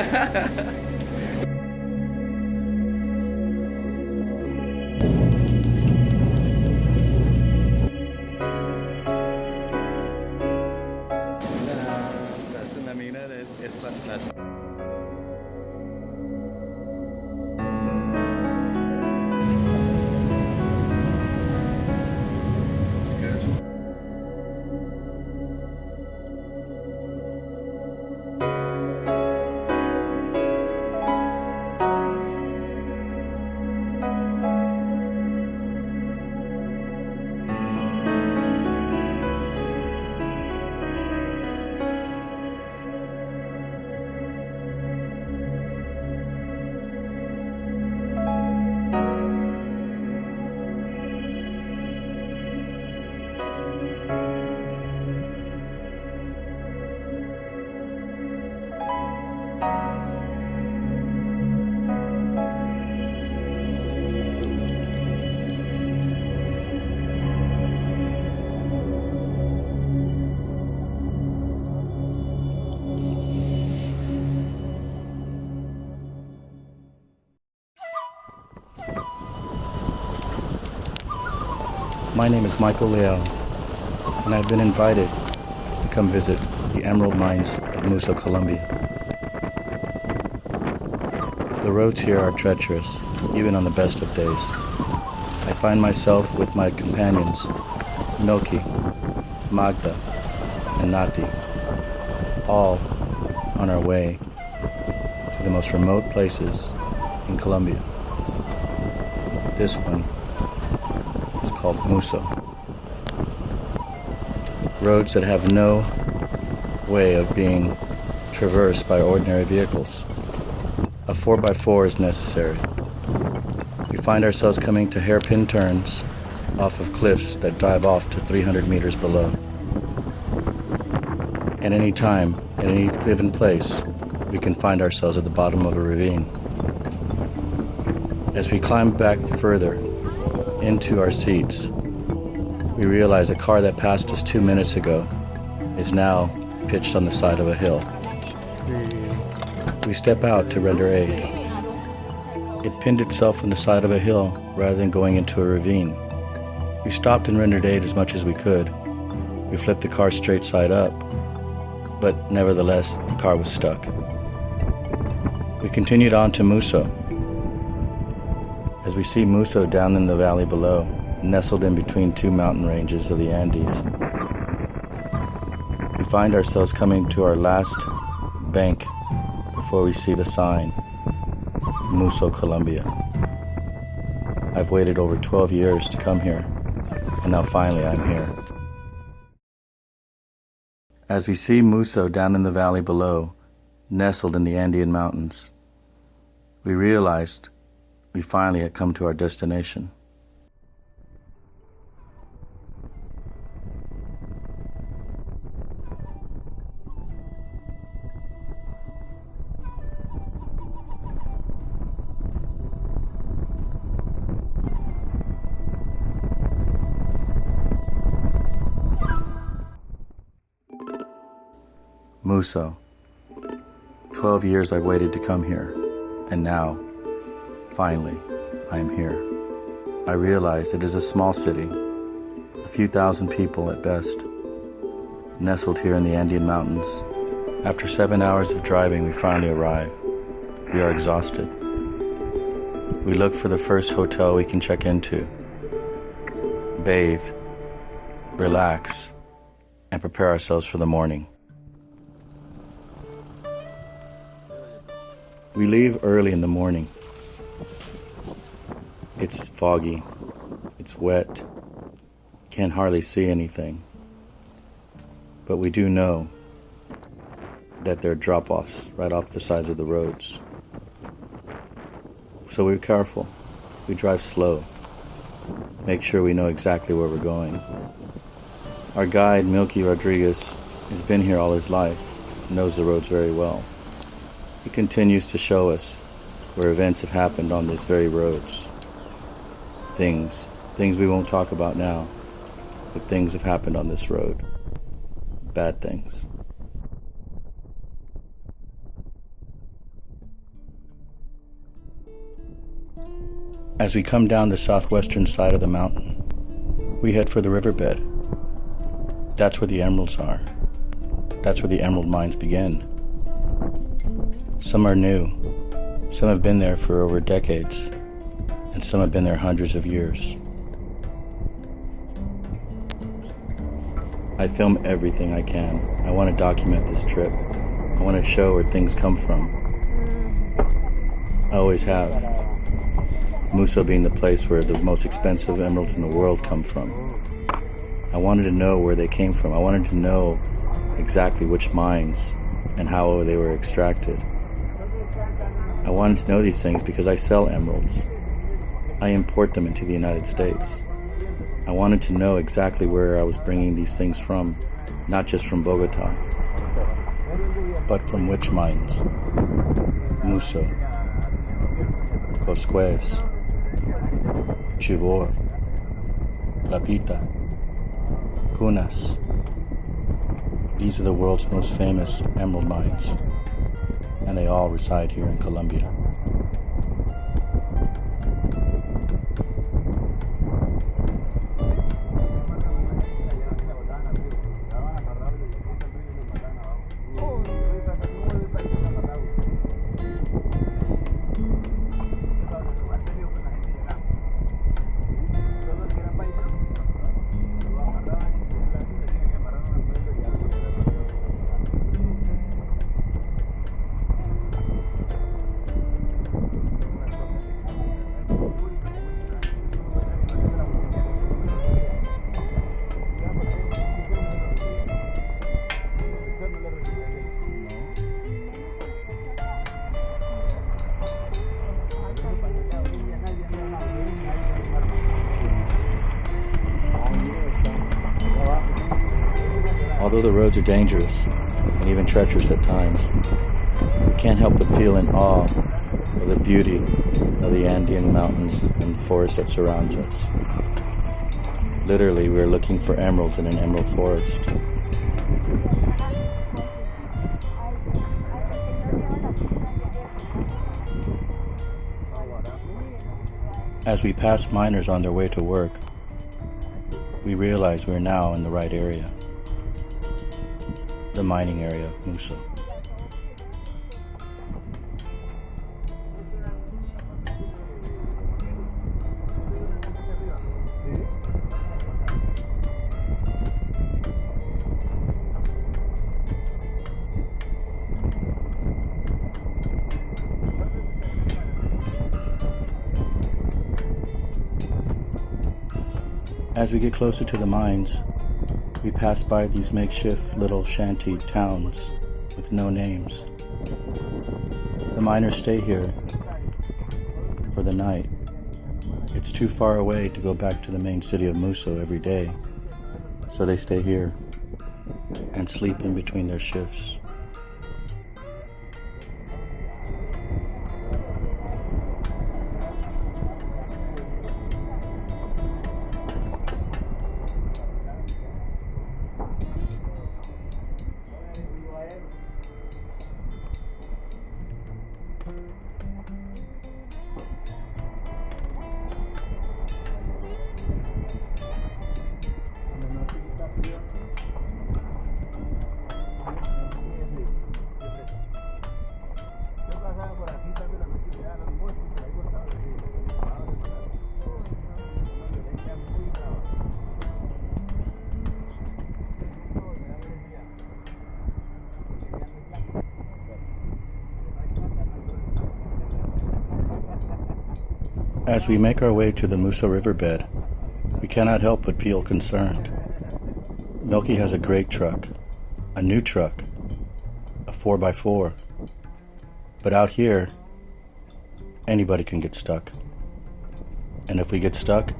Una mina es fantástica. My name is Michael Leal, and I've been invited to come visit the emerald mines of Muzo Colombia. The roads here are treacherous, even on the best of days. I find myself with my companions, Melky, Magda, and Nati, all on our way to the most remote places in Colombia. This one is called Muzo. Roads that have no way of being traversed by ordinary vehicles. A 4x4 is necessary. We find ourselves coming to hairpin turns off of cliffs that dive off to 300 meters below. At any time, at any given place, we can find ourselves at the bottom of a ravine. As we climb back further into our seats, we realize a car that passed us 2 minutes ago is now pitched on the side of a hill. We step out to render aid. It pinned itself on the side of a hill rather than going into a ravine. We stopped and rendered aid as much as we could. We flipped the car straight side up, but nevertheless, the car was stuck. We continued on to Muzo. As we see Muzo down in the valley below, nestled in between two mountain ranges of the Andes, we find ourselves coming to our last bank before we see the sign, Muzo Colombia. I've waited over 12 years to come here, and now finally I'm here. As we see Muzo down in the valley below, nestled in the Andean mountains, we realized we finally had come to our destination. Muzo. 12 years I've waited to come here, and now, finally, I am here. I realize it is a small city, a few thousand people at best, nestled here in the Andean mountains. After 7 hours of driving, we finally arrive. We are exhausted. We look for the first hotel we can check into, bathe, relax, and prepare ourselves for the morning. We leave early in the morning. It's foggy, it's wet, can't hardly see anything. But we do know that there are drop-offs right off the sides of the roads. So we're careful. We drive slow. Make sure we know exactly where we're going. Our guide, Milky Rodriguez, has been here all his life, knows the roads very well. He continues to show us where events have happened on these very roads. Things we won't talk about now, but things have happened on this road. Bad things. As we come down the southwestern side of the mountain, we head for the riverbed. That's where the emeralds are. That's where the emerald mines begin. Some are new. Some have been there for over decades, and some have been there hundreds of years. I film everything I can. I want to document this trip. I want to show where things come from. I always have. Muzo being the place where the most expensive emeralds in the world come from. I wanted to know where they came from. I wanted to know exactly which mines and how they were extracted. I wanted to know these things because I sell emeralds. I import them into the United States. I wanted to know exactly where I was bringing these things from, not just from Bogota, but from which mines. Muzo, Cosquez, Chivor, La Pita, Cunas. These are the world's most famous emerald mines, and they all reside here in Colombia. Although the roads are dangerous and even treacherous at times, we can't help but feel in awe of the beauty of the Andean mountains and forests that surround us. Literally, we are looking for emeralds in an emerald forest. As we pass miners on their way to work, we realize we're now in the right area. The mining area of Muzo. As we get closer to the mines, we pass by these makeshift little shanty towns with no names. The miners stay here for the night. It's too far away to go back to the main city of Muzo every day, so they stay here and sleep in between their shifts. As we make our way to the Muzo riverbed, we cannot help but feel concerned. Melky has a great truck, a new truck, a 4x4. But out here, anybody can get stuck. And if we get stuck,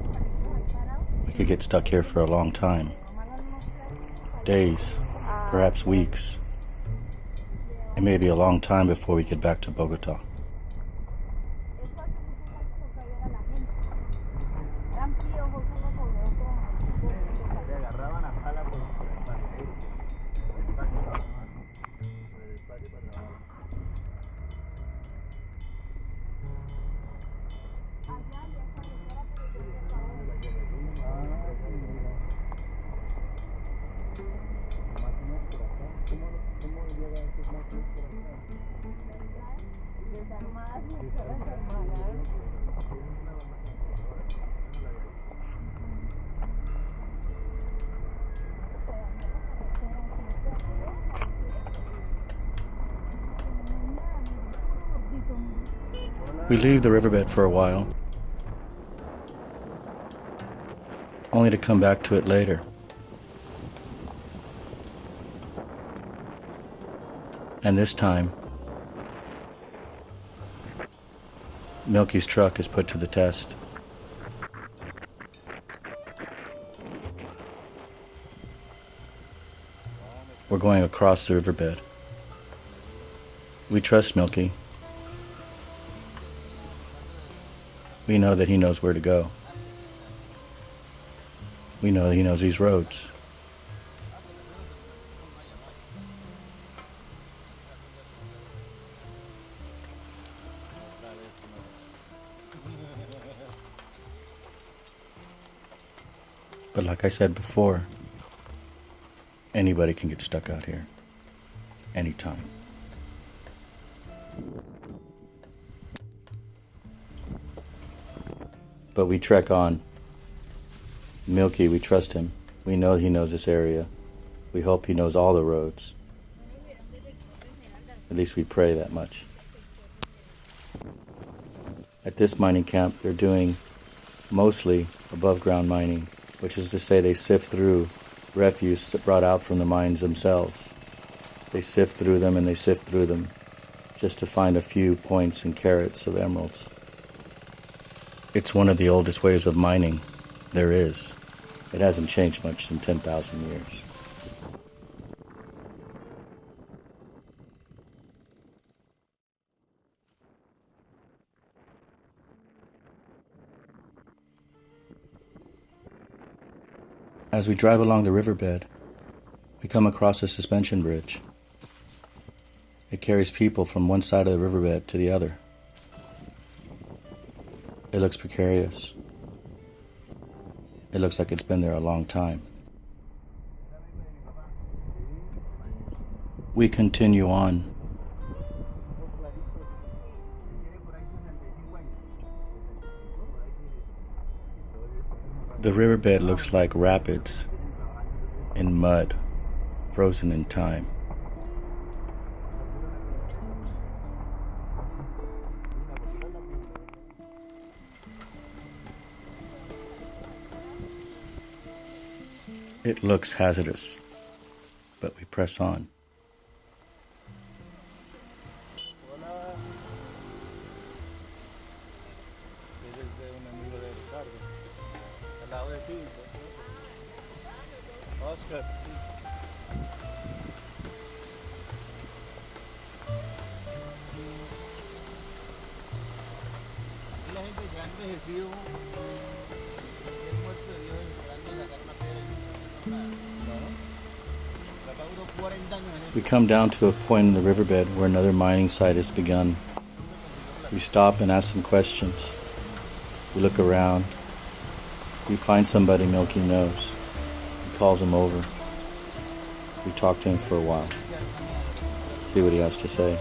we could get stuck here for a long time. Days, perhaps weeks. It may be a long time before we get back to Bogota. We leave the riverbed for a while, only to come back to it later. And this time, Milky's truck is put to the test. We're going across the riverbed. We trust Milky. We know that he knows where to go. We know that he knows these roads. But like I said before, anybody can get stuck out here, anytime. But we trek on. Milky, we trust him. We know he knows this area. We hope he knows all the roads. At least we pray that much. At this mining camp, they're doing mostly above ground mining, which is to say they sift through refuse brought out from the mines themselves. They sift through them and they sift through them just to find a few points and carats of emeralds. It's one of the oldest ways of mining there is. It hasn't changed much in 10,000 years. As we drive along the riverbed, we come across a suspension bridge. It carries people from one side of the riverbed to the other. It looks precarious. It looks like it's been there a long time. We continue on. The riverbed looks like rapids in mud, frozen in time. It looks hazardous, but we press on. We come down to a point in the riverbed where another mining site has begun. We stop and ask some questions. We look around. We find somebody Milky knows. He calls him over. We talk to him for a while. See what he has to say.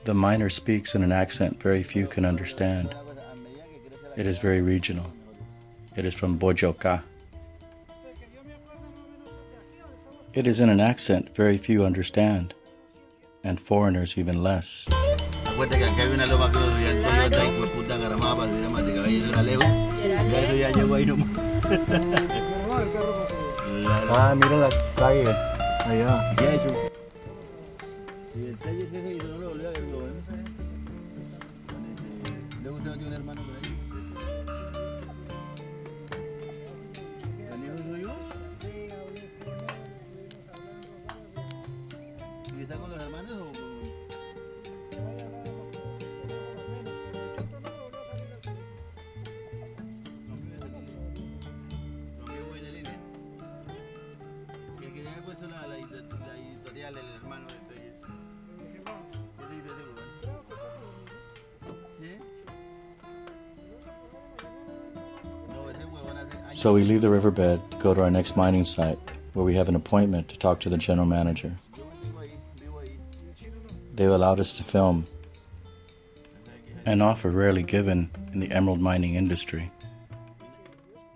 The miner speaks in an accent very few can understand. It is very regional. It is from Boyacá. It is in an accent very few understand, and foreigners even less. Ah, mira la calle. Allá. So we leave the riverbed to go to our next mining site, where we have an appointment to talk to the general manager. They've allowed us to film, an offer rarely given in the emerald mining industry.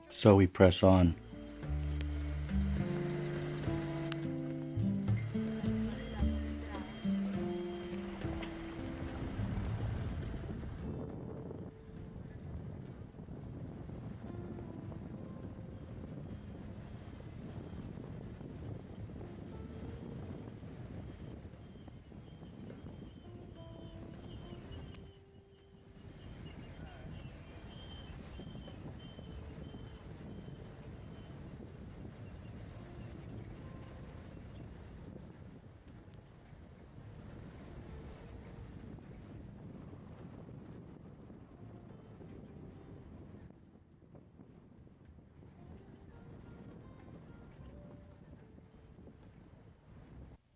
So we press on.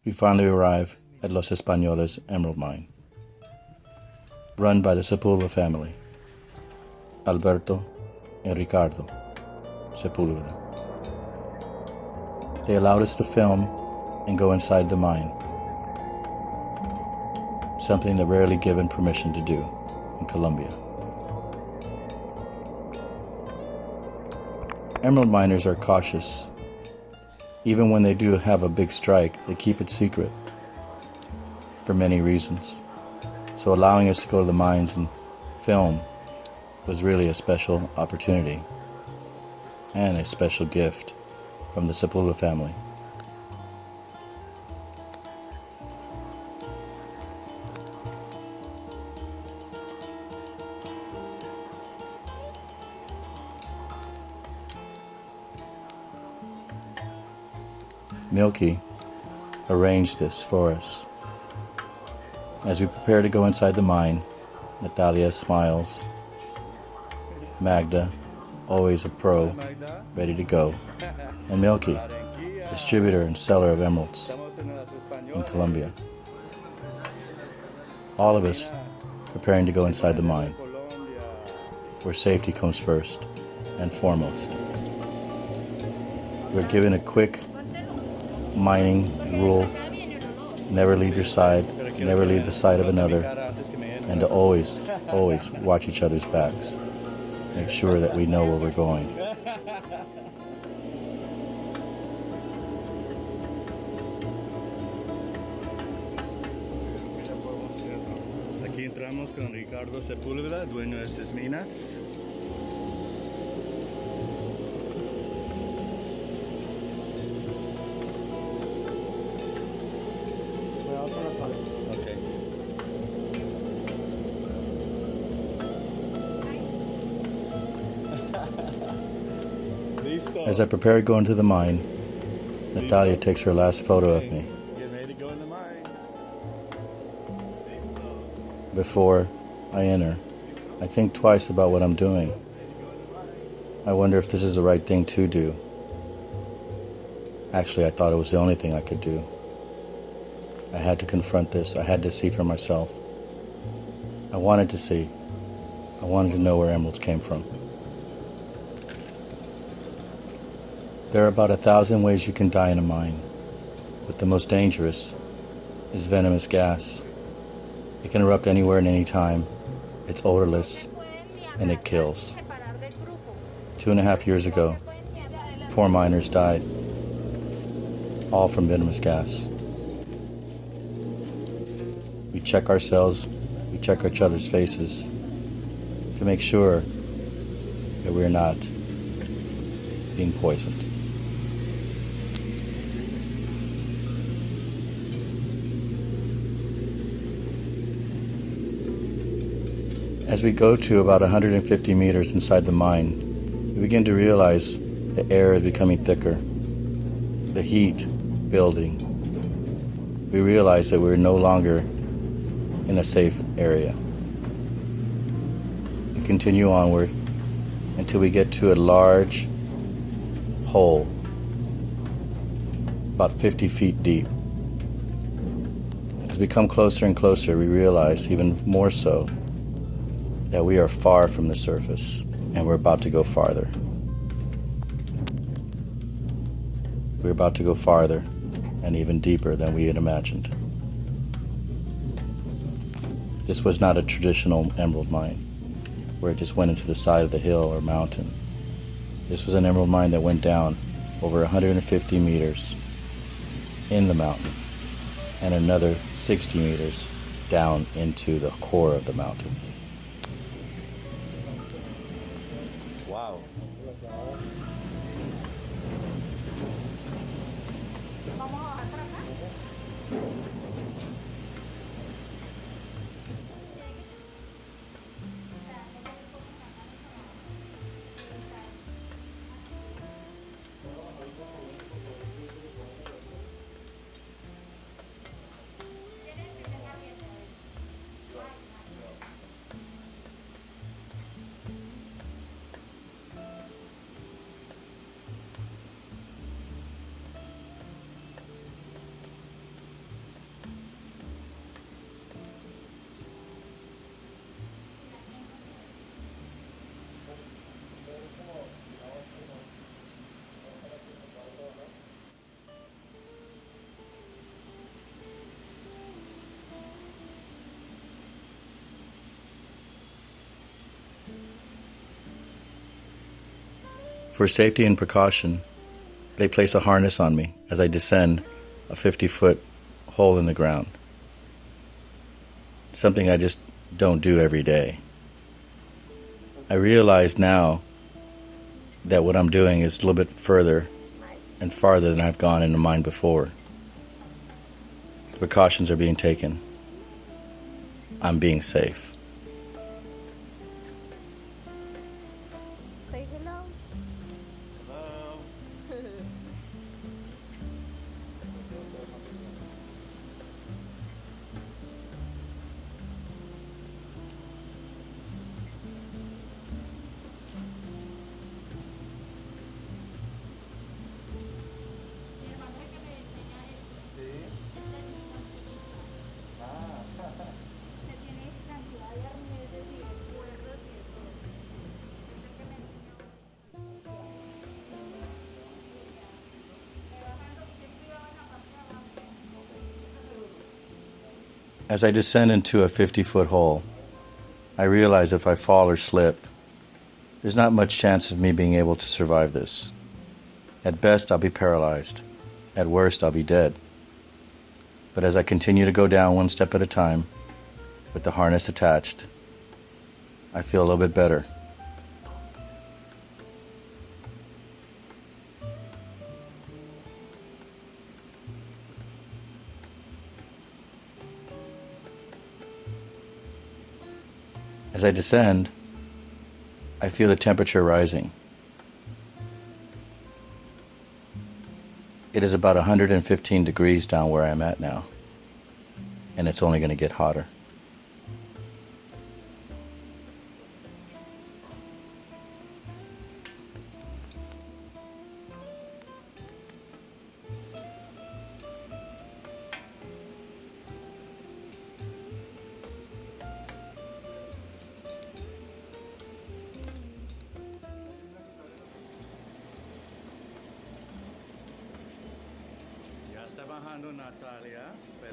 We finally arrive at Los Españoles Emerald Mine, run by the Sepulveda family, Alberto and Ricardo Sepulveda. They allowed us to film and go inside the mine, something they're rarely given permission to do in Colombia. Emerald miners are cautious. Even when they do have a big strike, they keep it secret for many reasons. So allowing us to go to the mines and film was really a special opportunity and a special gift from the Sepulveda family. Milky arranged this for us. As we prepare to go inside the mine, Natalia smiles. Magda, always a pro, ready to go. And Milky, distributor and seller of emeralds in Colombia. All of us preparing to go inside the mine, where safety comes first and foremost. We're given a quick mining rule: never leave your side, never leave the side of another, and to always watch each other's backs. Make sure that we know where we're going. Aquí entramos con Ricardo Sepúlveda, dueño de estas minas. Okay. As I prepare to go into the mine, Natalia takes her last photo of me. Get ready to go in the mine. Before I enter, I think twice about what I'm doing. I wonder if this is the right thing to do. Actually, I thought it was the only thing I could do. I had to confront this. I had to see for myself. I wanted to see. I wanted to know where emeralds came from. There are about 1,000 ways you can die in a mine, but the most dangerous is venomous gas. It can erupt anywhere and any time. It's odorless, and it kills. 2.5 years ago, 4 miners died, all from venomous gas. We check ourselves, we check each other's faces to make sure that we're not being poisoned. As we go to about 150 meters inside the mine, we begin to realize the air is becoming thicker, the heat building. We realize that we're no longer in a safe area. We continue onward until we get to a large hole, about 50 feet deep. As we come closer and closer, we realize even more so that we are far from the surface and we're about to go farther. We were about to go farther and even deeper than we had imagined. This was not a traditional emerald mine, where it just went into the side of the hill or mountain. This was an emerald mine that went down over 150 meters in the mountain and another 60 meters down into the core of the mountain. Wow. For safety and precaution, they place a harness on me as I descend a 50-foot hole in the ground. Something I just don't do every day. I realize now that what I'm doing is a little bit further and farther than I've gone in a mine before. The precautions are being taken. I'm being safe. Say hello. As I descend into a 50-foot hole, I realize if I fall or slip, there's not much chance of me being able to survive this. At best, I'll be paralyzed. At worst, I'll be dead. But as I continue to go down one step at a time, with the harness attached, I feel a little bit better. As I descend, I feel the temperature rising. It is about 115 degrees down where I'm at now, and it's only going to get hotter.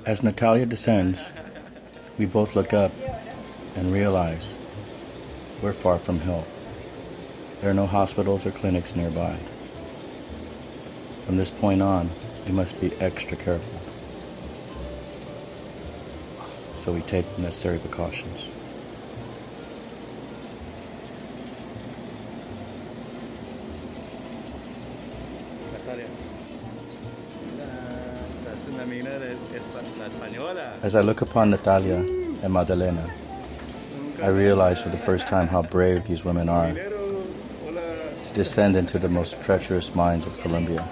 As Natalia descends, we both look up and realize we're far from help. There are no hospitals or clinics nearby. From this point on, we must be extra careful. So we take the necessary precautions. As I look upon Natalia and Magdalena, I realize for the first time how brave these women are to descend into the most treacherous mines of Colombia,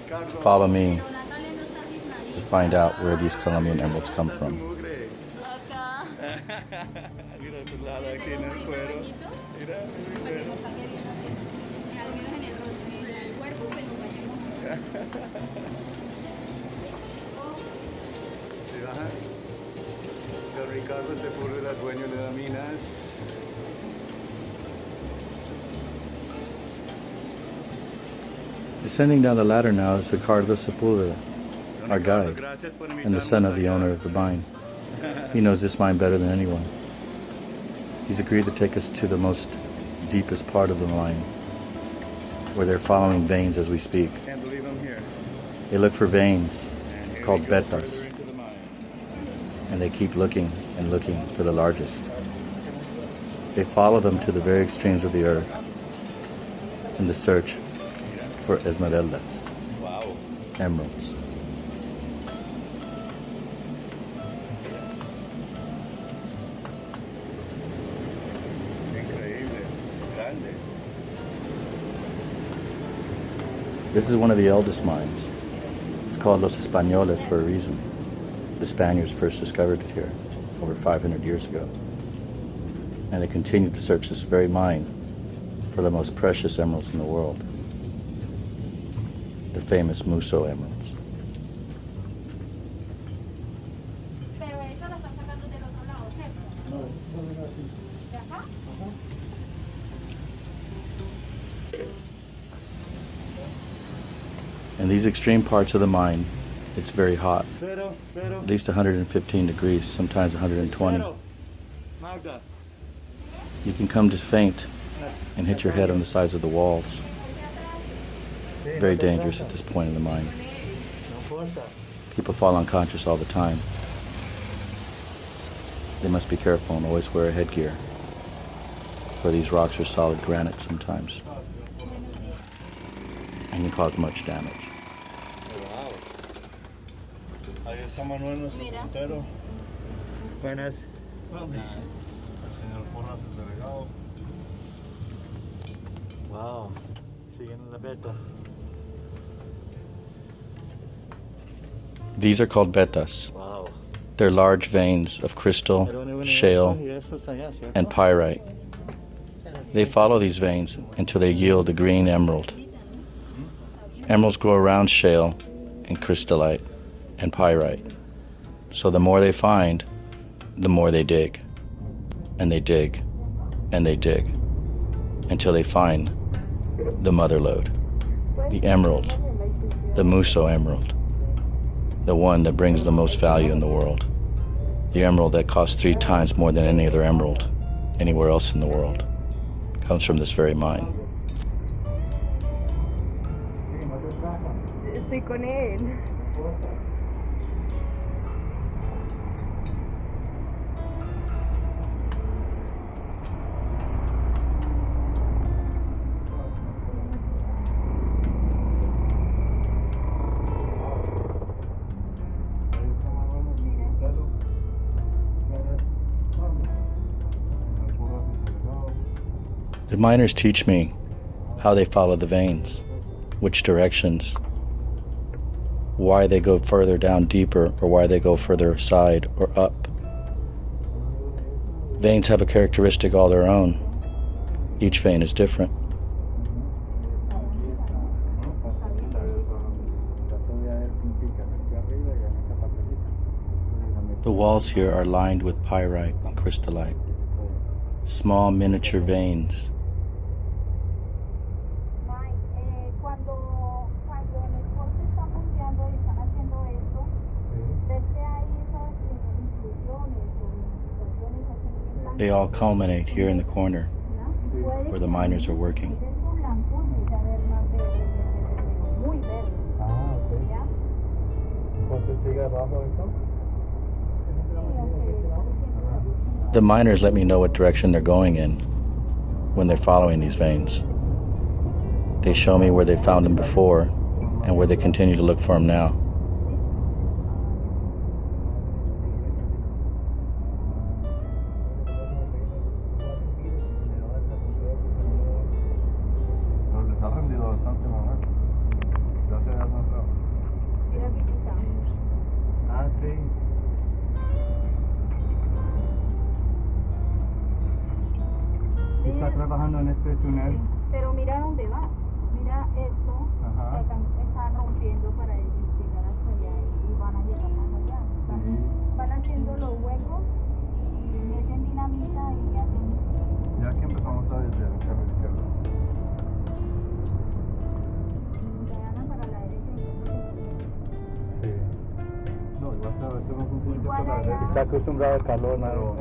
to follow me to find out where these Colombian emeralds come from. Ricardo Sepulveda, dueño de las minas. Descending down the ladder now is Ricardo Sepulveda, our guide, and the son of the owner of the mine. He knows this mine better than anyone. He's agreed to take us to the most deepest part of the mine, where they're following veins as we speak. Can't believe I'm here. They look for veins called betas, and they keep looking and looking for the largest. They follow them to the very extremes of the earth in the search for esmeraldas, Wow. emeralds. Increíble. Grande. This is one of the eldest mines. It's called Los Españoles for a reason. The Spaniards first discovered it here over 500 years ago. And they continue to search this very mine for the most precious emeralds in the world. The famous Muzo emeralds. In these extreme parts of the mine, it's very hot. At least 115 degrees, sometimes 120. Magda. You can come to faint and hit your head on the sides of the walls. Very dangerous at this point in the mine. People fall unconscious all the time. They must be careful and always wear a headgear, for these rocks are solid granite sometimes and can cause much damage. Ahí está Manuel, nuestro puntero. Buenas. El señor Porras, el delegado. Wow. Siguiendo la beta. These are called betas. Wow. They're large veins of crystal, shale, and pyrite. They follow these veins until they yield a green emerald. Emeralds grow around shale and crystallite and pyrite. So the more they find, the more they dig. And they dig, and they dig, until they find the mother lode, the emerald, the Muzo emerald, the one that brings the most value in the world, the emerald that costs 3 times more than any other emerald anywhere else in the world, comes from this very mine. Estoy con él. The miners teach me how they follow the veins, which directions, why they go further down deeper or why they go further aside or up. Veins have a characteristic all their own. Each vein is different. The walls here are lined with pyrite and crystallite, small miniature veins. They all culminate here in the corner where the miners are working. The miners let me know what direction they're going in when they're following these veins. They show me where they found them before and where they continue to look for them now. Está trabajando en este túnel. Pero mira dónde va. Mira esto. Ajá. Están rompiendo para ellos llegar hasta allá y van a llegar más allá. Van haciendo los huecos y meten dinamita y hacen. Ya que empezamos a desde el carro izquierdo. Ya Está acostumbrado al calor, ¿no?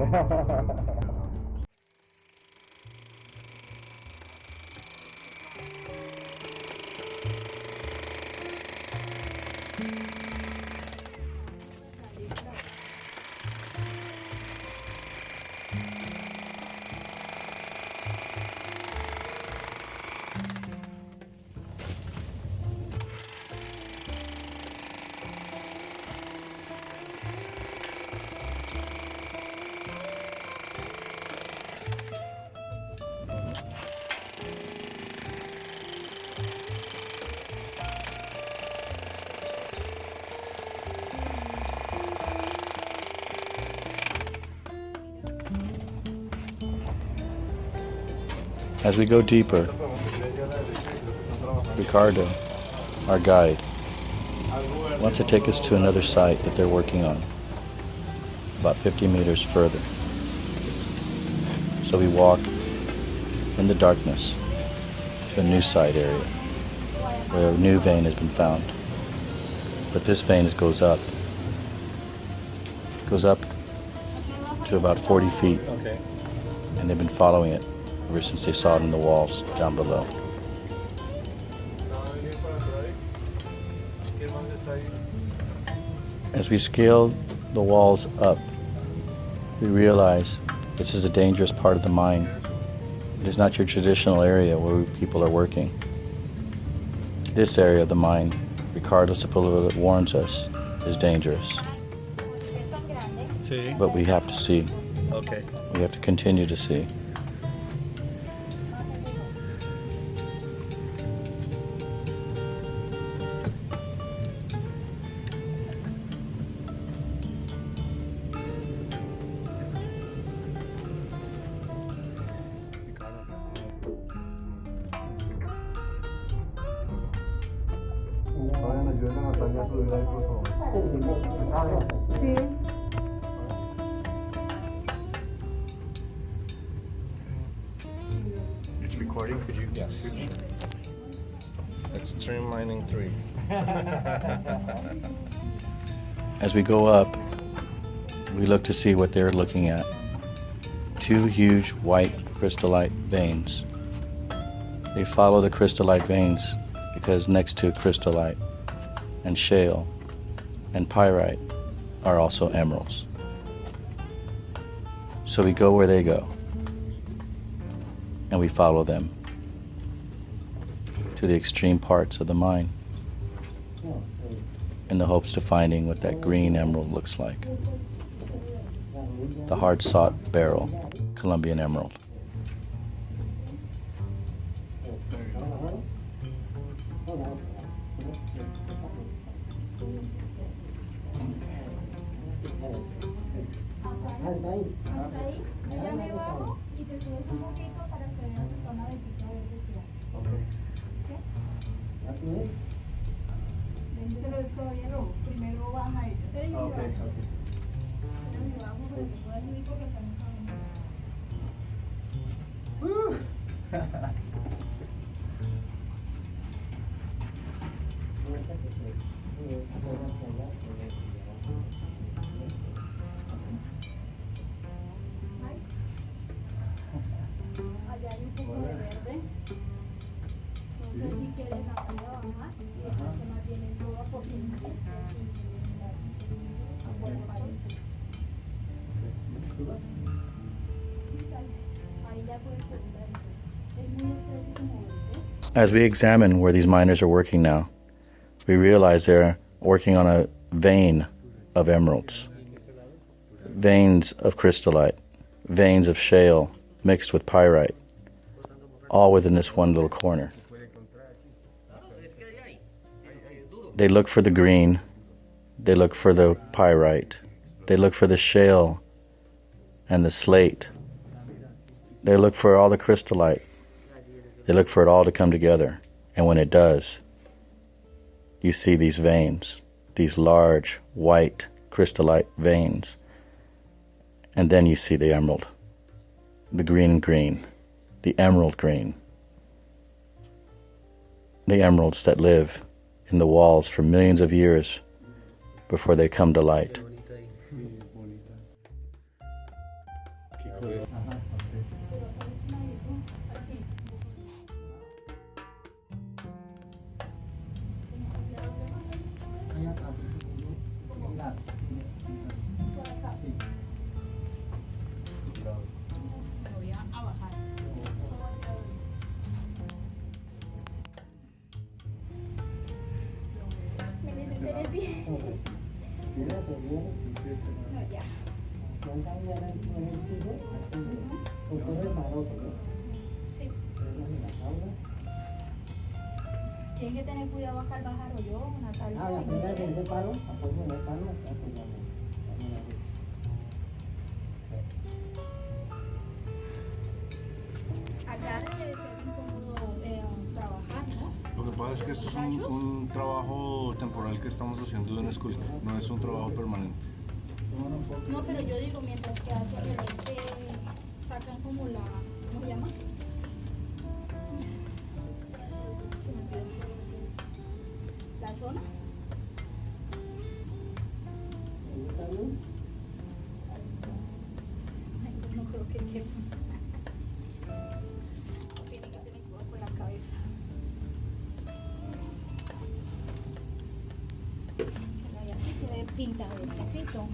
As we go deeper, Ricardo, our guide, wants to take us to another site that they're working on, about 50 meters further. So we walk in the darkness to a new site area where a new vein has been found. But this vein goes up to about 40 feet, Okay. and they've been following it ever since they saw it in the walls down below. As we scale the walls up, we realize this is a dangerous part of the mine. It is not your traditional area where people are working. This area of the mine, Ricardo Sepulveda warns us, is dangerous. Sí. But we have to see. Okay. We have to continue to see. Vayan, ayuden a Natalia a subir ahí, por favor. Sí. It's recording, could you? Yes. Extreme Mining 3. As we go up, we look to see what they're looking at. Two huge white crystallite veins. They follow the crystallite veins because next to crystallite and shale and pyrite are also emeralds. So we go where they go, and we follow them to the extreme parts of the mine in the hopes of finding what that green emerald looks like. The hard-sought beryl, Colombian emerald. Hasta ahí. Ya me bajo y te subes un poquito para que veas la zona de pica verde que hay. ¿Sí? ¿Así es? Pero es todavía no. Primero baja ella. Pero yo me bajo para que puedas subir porque acá no sabemos. Allá hay un poco de verde. No sé si quieres arriba bajar y esta zona tiene toda posibilidad. Ahí ya puedes preguntar. Es muy estrecho como verde. As we examine where these miners are working now, we realize they're working on a vein of emeralds, veins of crystallite, veins of shale mixed with pyrite, all within this one little corner. They look for the green, they look for the pyrite, they look for the shale and the slate, they look for all the crystallite, they look for it all to come together, and when it does, you see these veins, these large white crystallite veins, and then you see the emerald, the green, the emerald green, the emeralds that live in the walls for millions of years before they come to light. mantener bien. No, ya. Sí. Tienen que tener cuidado acá al bajar o yo, Natalia. Acá debe ser incómodo trabajar, ¿no? Lo que pasa es que esto es un trabajo temporal que estamos haciendo en escuela, no es un trabajo permanente. No, pero yo digo, mientras que hacen sacan como la, ¿cómo se llama? La zona. Ay, no creo que quede. Tiene que tener cuidado con la cabeza. Bueno, y así se ve pinta de necesito.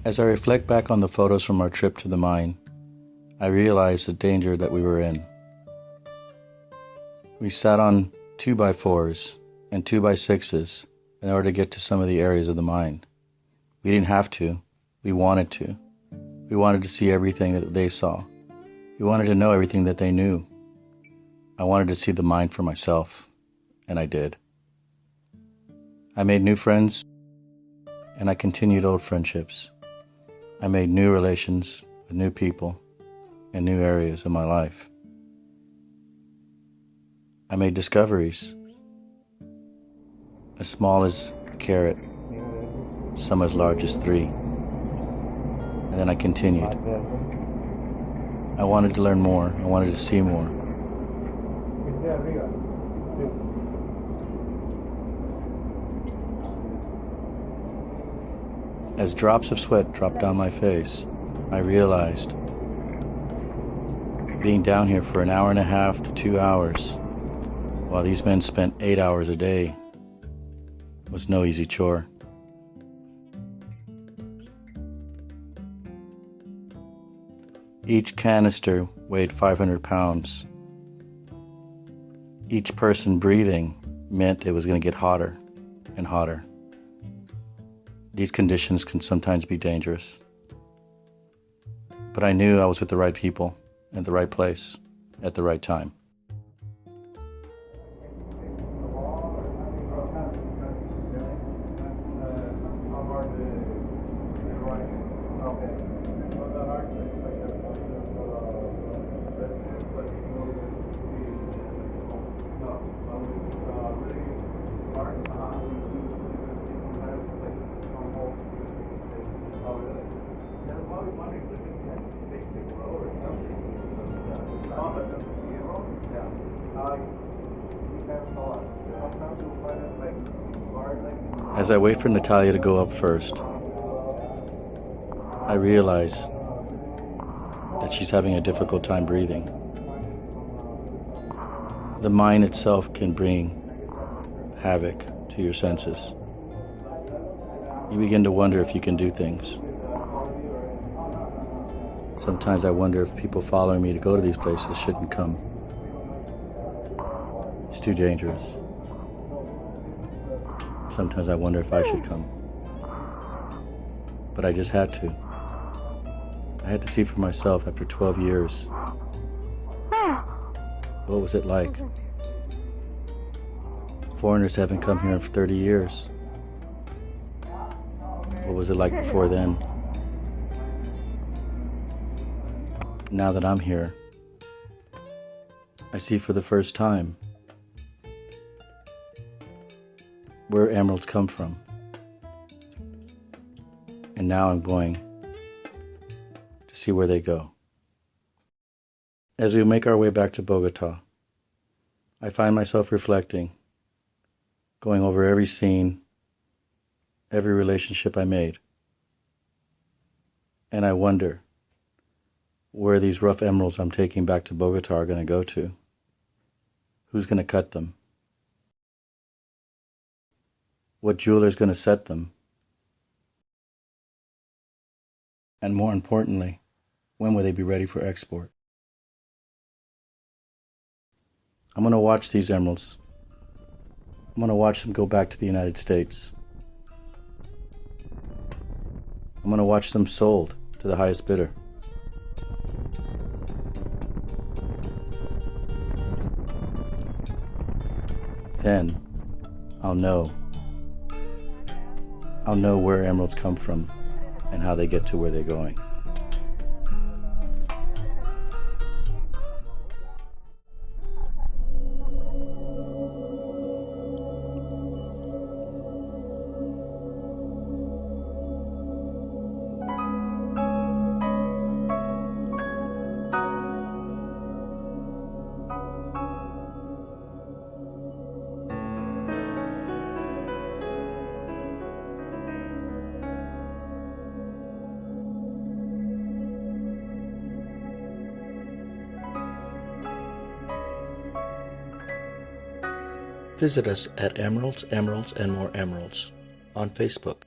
As I reflect back on the photos from our trip to the mine, I realize the danger that we were in. We sat on 2x4s and 2x6s in order to get to some of the areas of the mine. We didn't have to. We wanted to. We wanted to see everything that they saw. We wanted to know everything that they knew. I wanted to see the mine for myself, and I did. I made new friends, and I continued old friendships. I made new relations with new people in new areas of my life. I made discoveries, as small as a carrot, some as large as 3. And then I continued. I wanted to learn more. I wanted to see more. As drops of sweat dropped down my face, I realized being down here for an hour and a half to 2 hours, while these men spent 8 hours a day, was no easy chore. Each canister weighed 500 pounds. Each person breathing meant it was going to get hotter and hotter. These conditions can sometimes be dangerous. But I knew I was with the right people, at the right place, at the right time. As I wait for Natalia to go up first, I realize that she's having a difficult time breathing. The mind itself can bring havoc to your senses. You begin to wonder if you can do things. Sometimes I wonder if people following me to go to these places shouldn't come. It's too dangerous. Sometimes I wonder if I should come. But I just had to. I had to see for myself after 12 years. What was it like? Foreigners haven't come here for 30 years. What was it like before then? Now that I'm here, I see for the first time where emeralds come from. And now I'm going to see where they go. As we make our way back to Bogota, I find myself reflecting, going over every scene, every relationship I made. And I wonder where these rough emeralds I'm taking back to Bogota are going to go to. Who's going to cut them? What jeweler's going to set them And more importantly, when will they be ready for export? I'm going to watch these emeralds. I'm going to watch them go back to the United States. I'm going to watch them sold to the highest bidder. Then I'll know where emeralds come from and how they get to where they're going. Visit us at Emeralds, Emeralds, and More Emeralds on Facebook.